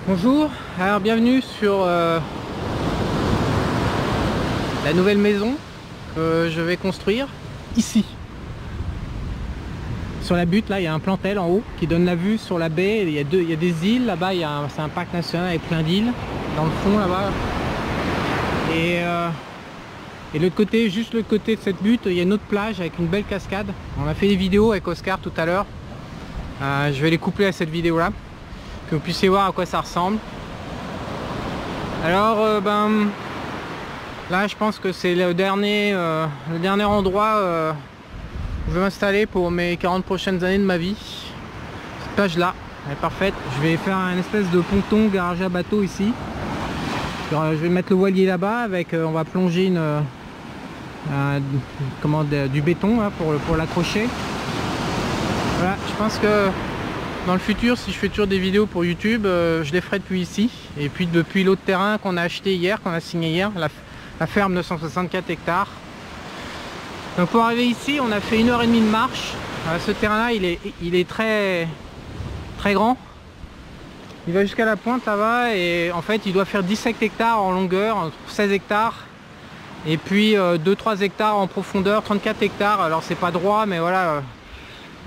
Bonjour, alors bienvenue sur la nouvelle maison que je vais construire ici. Sur la butte, là, il y a un plantel en haut qui donne la vue sur la baie. Il y a des îles là-bas, c'est un parc national avec plein d'îles dans le fond là-bas. Et de l'autre côté, juste le côté de cette butte, il y a une autre plage avec une belle cascade. On a fait des vidéos avec Oscar tout à l'heure. Je vais les coupler à cette vidéo là, que vous puissiez voir à quoi ça ressemble. Alors là je pense que c'est le dernier endroit où je vais m'installer pour mes 40 prochaines années de ma vie. Cette plage là, elle est parfaite. Je vais faire un espèce de ponton garage à bateau ici. Je vais mettre le voilier là-bas avec, on va plonger du béton là, pour l'accrocher. Voilà, je pense que dans le futur, si je fais toujours des vidéos pour YouTube, je les ferai depuis ici. Et puis depuis l'autre terrain qu'on a acheté hier, qu'on a signé hier, la ferme de 164 hectares. Donc pour arriver ici, on a fait 1h30 de marche. Ce terrain-là, il est très grand. Il va jusqu'à la pointe là-bas et en fait, il doit faire 17 hectares en longueur, 16 hectares. Et puis 2-3 hectares en profondeur, 34 hectares. Alors c'est pas droit, mais voilà.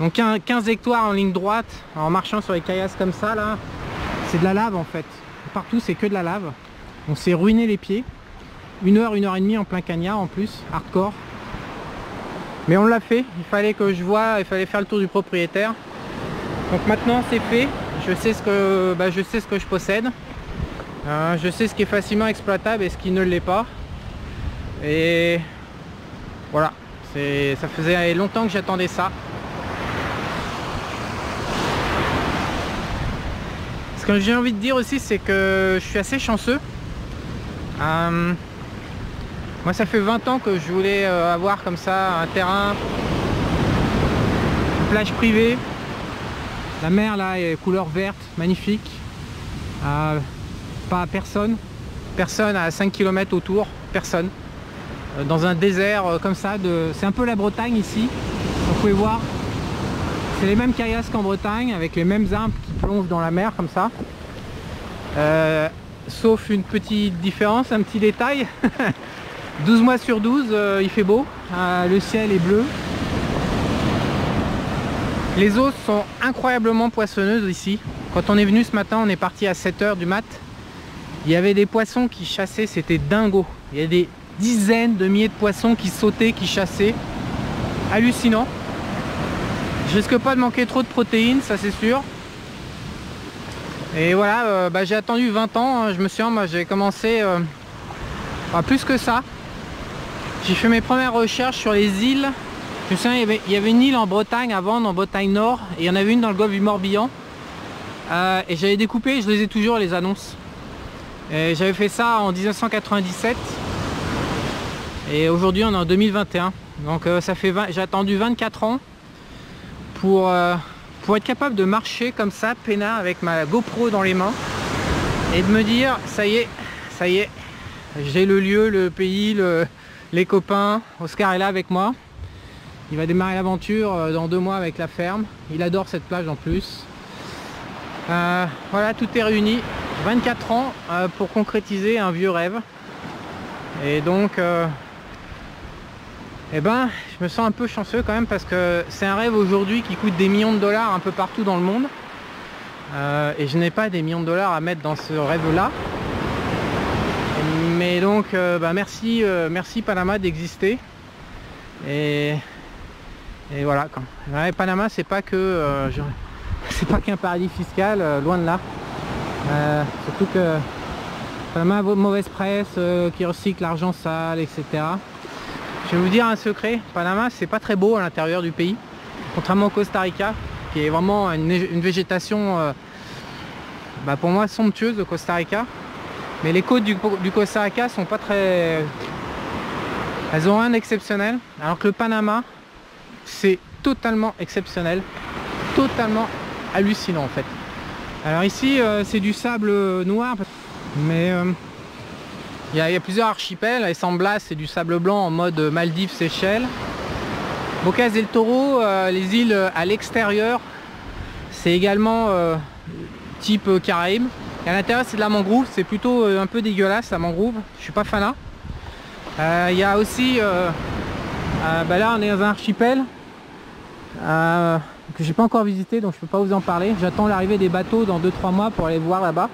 Donc 15 hectares en ligne droite, en marchant sur les caillasses comme ça là, c'est de la lave en fait. Partout c'est que de la lave. On s'est ruiné les pieds. 1h30 en plein cagnard en plus, hardcore. Mais on l'a fait, il fallait faire le tour du propriétaire. Donc maintenant c'est fait, je sais ce que je possède. Je sais ce qui est facilement exploitable et ce qui ne l'est pas. Et voilà, ça faisait longtemps que j'attendais ça. Ce que j'ai envie de dire aussi, c'est que je suis assez chanceux. Moi ça fait 20 ans que je voulais avoir comme ça un terrain, une plage privée. La mer là est couleur verte, magnifique. Pas personne à 5 km autour, personne. Dans un désert comme ça, c'est un peu la Bretagne ici. Vous pouvez voir, c'est les mêmes caillasses qu'en Bretagne, avec les mêmes arbres qui plongent dans la mer comme ça. Sauf une petite différence, un petit détail. 12 mois sur 12, il fait beau, le ciel est bleu. Les eaux sont incroyablement poissonneuses ici. Quand on est venu ce matin, on est parti à 7 h du mat. Il y avait des poissons qui chassaient, c'était dingo. Il y a des dizaines de milliers de poissons qui sautaient, qui chassaient. Hallucinant. Je risque pas de manquer trop de protéines, ça c'est sûr. Et voilà, j'ai attendu 20 ans, je me souviens, moi j'ai commencé plus que ça. J'ai fait mes premières recherches sur les îles. Je me souviens, il y avait une île en Bretagne avant, en Bretagne Nord, et il y en avait une dans le golfe du Morbihan. Et j'avais découpé, je les ai toujours les annonces. J'avais fait ça en 1997. Et aujourd'hui on est en 2021. Donc j'ai attendu 24 ans pour être capable de marcher comme ça, peinard, avec ma GoPro dans les mains. Et de me dire, ça y est, j'ai le lieu, le pays, les copains. Oscar est là avec moi. Il va démarrer l'aventure dans 2 mois avec la ferme. Il adore cette plage en plus. Voilà, tout est réuni. 24 ans pour concrétiser un vieux rêve. Et donc, je me sens un peu chanceux quand même parce que c'est un rêve aujourd'hui qui coûte des millions de dollars un peu partout dans le monde. Et je n'ai pas des millions de dollars à mettre dans ce rêve-là. Mais donc, merci Panama d'exister. Et voilà. Panama, c'est pas que c'est pas qu'un paradis fiscal, loin de là. Surtout que Panama a mauvaise presse, qui recycle l'argent sale, etc. Je vais vous dire un secret, Panama c'est pas très beau à l'intérieur du pays, contrairement au Costa Rica, qui est vraiment une végétation pour moi somptueuse de Costa Rica. Mais les côtes du Costa Rica sont pas très... Elles ont rien d'exceptionnel, alors que le Panama c'est totalement exceptionnel, totalement hallucinant en fait. Alors ici c'est du sable noir, mais il y a plusieurs archipels. Et San Blas c'est du sable blanc en mode Maldives, Seychelles. Bocas del Toro, les îles à l'extérieur, c'est également type Caraïbes. Et à l'intérieur c'est de la mangrove, c'est plutôt un peu dégueulasse la mangrove, je suis pas fanat. Il y a aussi, bah là on est dans un archipel que j'ai pas encore visité, donc je peux pas vous en parler. J'attends l'arrivée des bateaux dans 2-3 mois pour aller voir là-bas.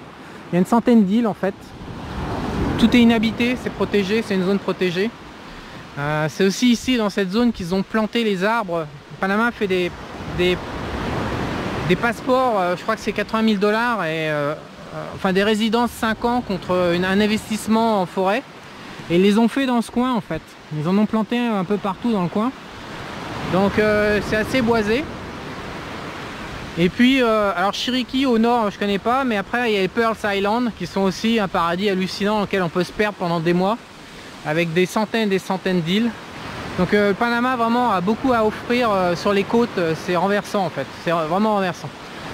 Il y a une centaine d'îles en fait. Tout est inhabité, c'est protégé, c'est une zone protégée. C'est aussi ici dans cette zone qu'ils ont planté les arbres. Panama fait des passeports, je crois que c'est 80 000 $ et enfin des résidences 5 ans contre un investissement en forêt. Et ils les ont fait dans ce coin en fait. Ils en ont planté un peu partout dans le coin. Donc c'est assez boisé. Et puis alors Chiriquí au nord je connais pas, mais après il y a les Pearls Island qui sont aussi un paradis hallucinant dans lequel on peut se perdre pendant des mois avec des centaines d'îles. Donc le Panama vraiment a beaucoup à offrir sur les côtes, c'est renversant en fait, c'est vraiment renversant.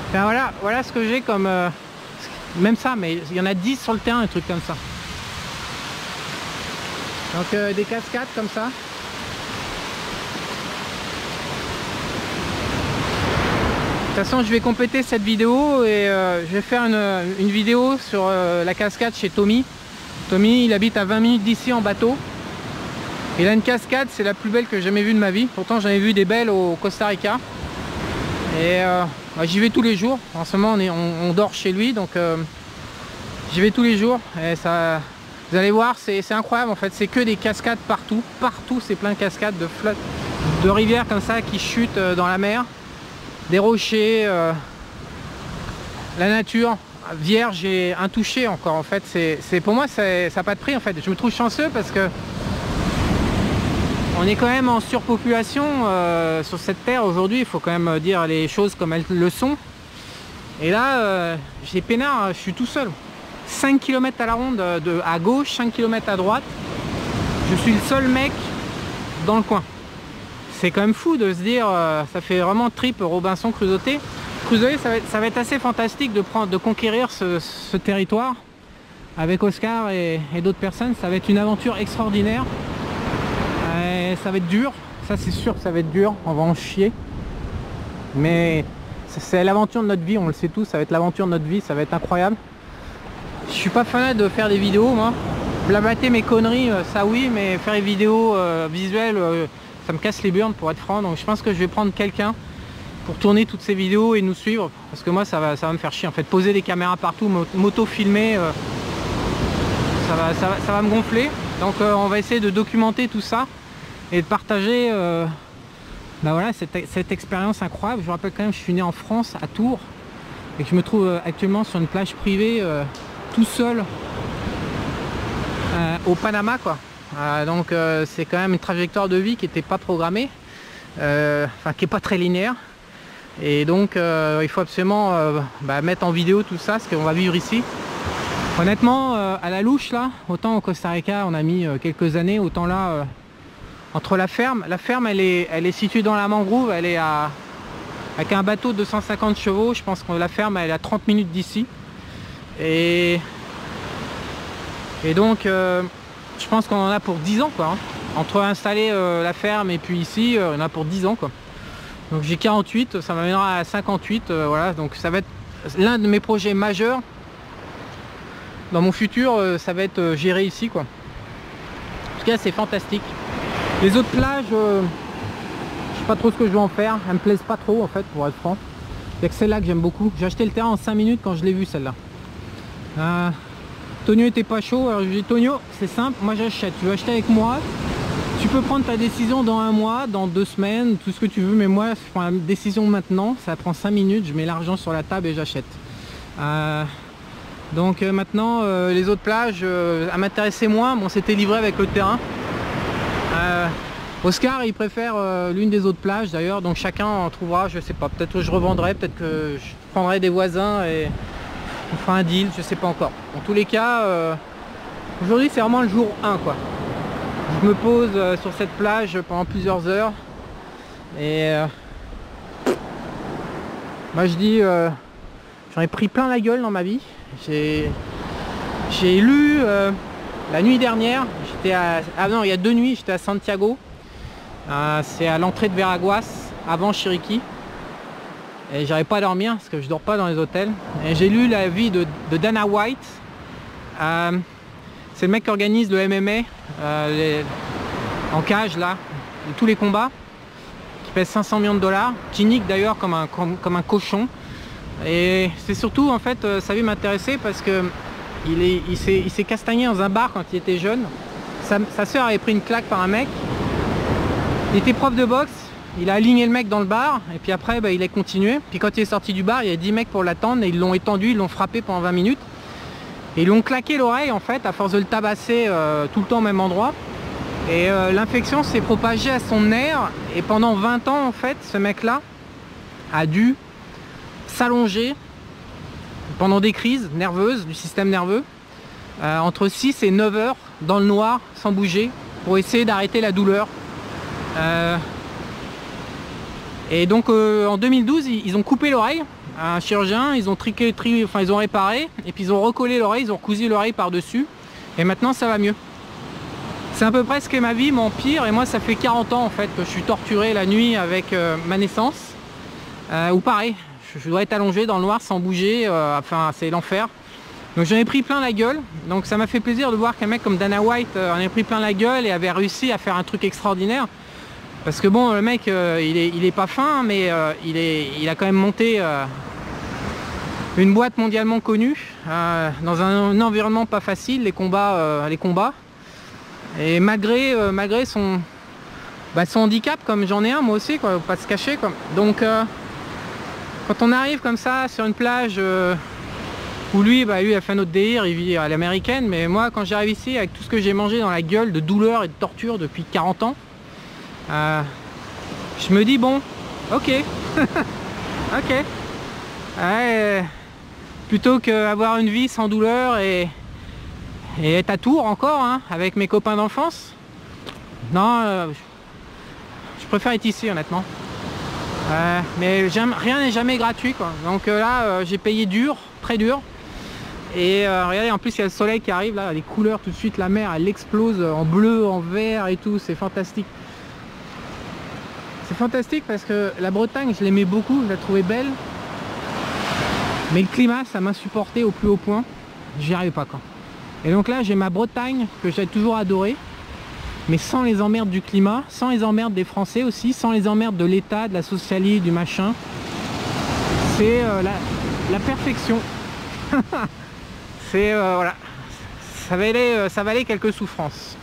Enfin, voilà ce que j'ai comme même ça, mais il y en a 10 sur le terrain, un truc comme ça. Donc des cascades comme ça. De toute façon je vais compléter cette vidéo et je vais faire une vidéo sur la cascade chez Tommy. Tommy il habite à 20 minutes d'ici en bateau. Il a une cascade, c'est la plus belle que j'ai jamais vue de ma vie. Pourtant j'en ai vu des belles au Costa Rica. Et bah, j'y vais tous les jours. En ce moment on dort chez lui, donc j'y vais tous les jours. Et ça, vous allez voir, c'est incroyable en fait. C'est que des cascades partout. Partout c'est plein de cascades, de flottes, de rivières comme ça qui chutent dans la mer. Des rochers, la nature vierge et intouchée encore en fait. C'est pour moi ça n'a pas de prix en fait. Je me trouve chanceux parce que on est quand même en surpopulation sur cette terre aujourd'hui. Il faut quand même dire les choses comme elles le sont. Et là j'ai peinard, je suis tout seul. 5 km à la ronde à gauche, 5 km à droite. Je suis le seul mec dans le coin. C'est quand même fou de se dire, ça fait vraiment trip Robinson Crusoe. Ça va être assez fantastique de conquérir ce territoire avec Oscar et d'autres personnes. Ça va être une aventure extraordinaire. Et ça va être dur, ça c'est sûr que ça va être dur, on va en chier. Mais c'est l'aventure de notre vie, on le sait tous, ça va être l'aventure de notre vie, ça va être incroyable. Je suis pas fan de faire des vidéos moi. Blablater mes conneries, ça oui, mais faire des vidéos visuelles, ça me casse les burnes pour être franc. Donc je pense que je vais prendre quelqu'un pour tourner toutes ces vidéos et nous suivre, parce que moi ça va me faire chier en fait. Poser des caméras partout, m'auto-filmer, ça va me gonfler. Donc on va essayer de documenter tout ça et de partager bah voilà, cette expérience incroyable. Je vous rappelle quand même, je suis né en France, à Tours, et que je me trouve actuellement sur une plage privée tout seul au Panama quoi. Donc c'est quand même une trajectoire de vie qui n'était pas programmée, enfin qui n'est pas très linéaire. Et donc il faut absolument mettre en vidéo tout ça, ce qu'on va vivre ici. Honnêtement, à la louche là, autant au Costa Rica on a mis quelques années, autant là, entre la ferme elle est située dans la mangrove, elle est avec un bateau de 250 chevaux, je pense que la ferme elle est à 30 minutes d'ici. Et donc je pense qu'on en a pour 10 ans quoi, hein. Entre installer la ferme et puis ici, on en a pour 10 ans quoi. Donc j'ai 48, ça m'amènera à 58, voilà, donc ça va être l'un de mes projets majeurs. Dans mon futur, ça va être géré ici quoi. En tout cas c'est fantastique. Les autres plages, je sais pas trop ce que je vais en faire, elles me plaisent pas trop en fait pour être franc. Il n'y a que celle-là que j'aime beaucoup. J'ai acheté le terrain en 5 minutes quand je l'ai vu celle-là. Tonio était pas chaud, alors je lui ai dit Tonio c'est simple, moi j'achète, tu veux acheter avec moi, tu peux prendre ta décision dans 1 mois, dans 2 semaines, tout ce que tu veux, mais moi je prends la décision maintenant, ça prend 5 minutes, je mets l'argent sur la table et j'achète. Donc maintenant les autres plages à m'intéresser moins, bon c'était livré avec le terrain. Oscar il préfère l'une des autres plages d'ailleurs, donc chacun en trouvera, je sais pas, peut-être que je revendrai, peut-être que je prendrai des voisins et on fera un deal, je sais pas encore. En tous les cas, aujourd'hui c'est vraiment le jour 1 quoi. Je me pose sur cette plage pendant plusieurs heures et moi je dis j'en ai pris plein la gueule dans ma vie. J'ai lu la nuit dernière, j'étais à... Ah non, il y a 2 nuits, j'étais à Santiago. C'est à l'entrée de Veraguas, avant Chiriquí. et j'arrivais pas à dormir parce que je dors pas dans les hôtels. Et j'ai lu la vie de Dana White. C'est le mec qui organise le MMA en cage là, tous les combats, qui pèse 500 millions de dollars, qui nique d'ailleurs comme un cochon. Et c'est surtout en fait sa vie m'intéressait parce que il s'est castagné dans un bar quand il était jeune. Sa soeur avait pris une claque par un mec. Il était prof de boxe, il a aligné le mec dans le bar et puis après il a continué. Puis quand il est sorti du bar, il y a 10 mecs pour l'attendre et ils l'ont étendu, ils l'ont frappé pendant 20 minutes. Et ils lui ont claqué l'oreille en fait à force de le tabasser tout le temps au même endroit. Et l'infection s'est propagée à son nerf et pendant 20 ans en fait ce mec là a dû s'allonger pendant des crises nerveuses du système nerveux entre 6 et 9 heures dans le noir sans bouger pour essayer d'arrêter la douleur. Et donc en 2012 ils ont coupé l'oreille à un chirurgien, ils ont ils ont réparé et puis ils ont recollé l'oreille, ils ont recousu l'oreille par dessus et maintenant ça va mieux. C'est à peu près ce que ma vie m'empire et moi ça fait 40 ans en fait que je suis torturé la nuit avec ma naissance ou pareil, je dois être allongé dans le noir sans bouger, enfin c'est l'enfer. Donc j'en ai pris plein la gueule, donc ça m'a fait plaisir de voir qu'un mec comme Dana White en avait pris plein la gueule et avait réussi à faire un truc extraordinaire. Parce que bon, le mec il est pas fin, mais il a quand même monté une boîte mondialement connue dans un environnement pas facile, les combats. Et malgré son handicap, comme j'en ai un moi aussi, quoi, faut pas se cacher quoi. Donc quand on arrive comme ça sur une plage où lui a fait un autre délire, il vit à l'américaine, mais moi quand j'arrive ici avec tout ce que j'ai mangé dans la gueule de douleur et de torture depuis 40 ans, je me dis bon, ok, ok, plutôt qu'avoir une vie sans douleur et être à Tours encore hein, avec mes copains d'enfance, non, je préfère être ici honnêtement. Mais rien n'est jamais gratuit quoi. Donc là j'ai payé dur, très dur. Et regardez, en plus il y a le soleil qui arrive là, les couleurs tout de suite, la mer elle explose en bleu, en vert et tout, c'est fantastique. C'est fantastique parce que la Bretagne je l'aimais beaucoup, je la trouvais belle. Mais le climat ça m'insupportait au plus haut point, j'y arrivais pas quoi. Et donc là j'ai ma Bretagne que j'ai toujours adorée, mais sans les emmerdes du climat, sans les emmerdes des Français aussi, sans les emmerdes de l'État, de la socialie, du machin. C'est la perfection. C'est voilà, ça valait quelques souffrances.